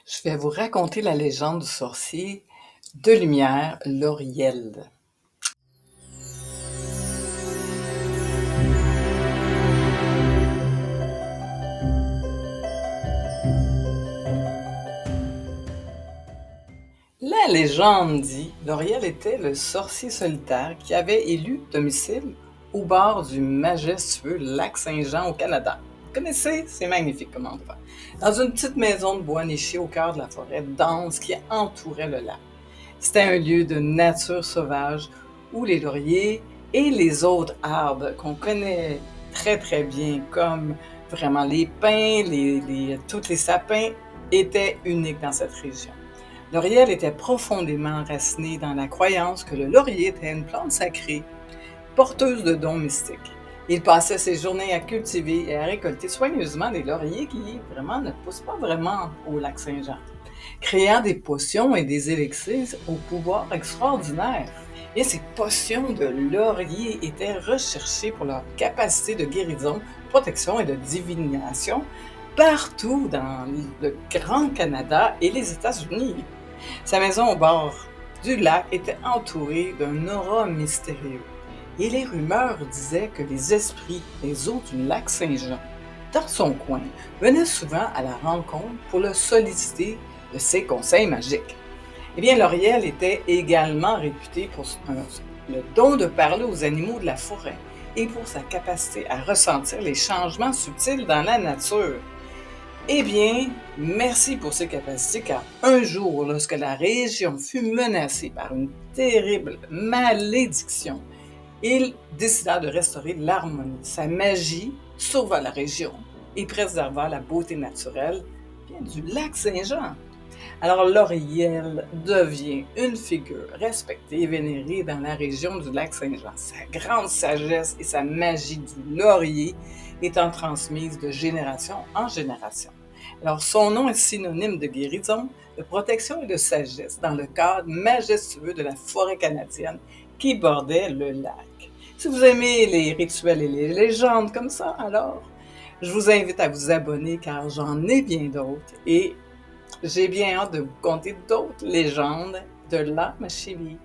Je vais vous raconter la légende du sorcier de lumière, Loriel. La légende dit Loriel était le sorcier solitaire qui avait élu domicile au bord du majestueux lac Saint-Jean au Canada. Vous connaissez? C'est magnifique comme endroit. Dans une petite maison de bois nichée au cœur de la forêt dense qui entourait le lac. C'était un lieu de nature sauvage où les lauriers et les autres arbres qu'on connaît très très bien, comme vraiment les pins, tous les sapins, étaient uniques dans cette région. Loriel était profondément enraciné dans la croyance que le laurier était une plante sacrée, porteuse de dons mystiques. Il passait ses journées à cultiver et à récolter soigneusement des lauriers qui vraiment ne poussent pas vraiment au lac Saint-Jean, créant des potions et des élixirs au pouvoir extraordinaire. Et ces potions de laurier étaient recherchées pour leur capacité de guérison, protection et de divination partout dans le Grand Canada et les États-Unis. Sa maison au bord du lac était entourée d'un aura mystérieux. Et les rumeurs disaient que les esprits des eaux du lac Saint-Jean, dans son coin, venaient souvent à la rencontre pour le solliciter de ses conseils magiques. Eh bien, Loriel était également réputé pour le don de parler aux animaux de la forêt et pour sa capacité à ressentir les changements subtils dans la nature. Eh bien, merci pour ces capacités, car un jour, lorsque la région fut menacée par une terrible malédiction, il décida de restaurer l'harmonie. Sa magie sauva la région et préserva la beauté naturelle du lac Saint-Jean. Alors Loriel devient une figure respectée et vénérée dans la région du lac Saint-Jean. Sa grande sagesse et sa magie du laurier étant transmise de génération en génération. Alors son nom est synonyme de guérison, de protection et de sagesse dans le cadre majestueux de la forêt canadienne qui bordait le lac. Si vous aimez les rituels et les légendes comme ça, alors je vous invite à vous abonner car j'en ai bien d'autres et j'ai bien hâte de vous conter d'autres légendes de la Machivie.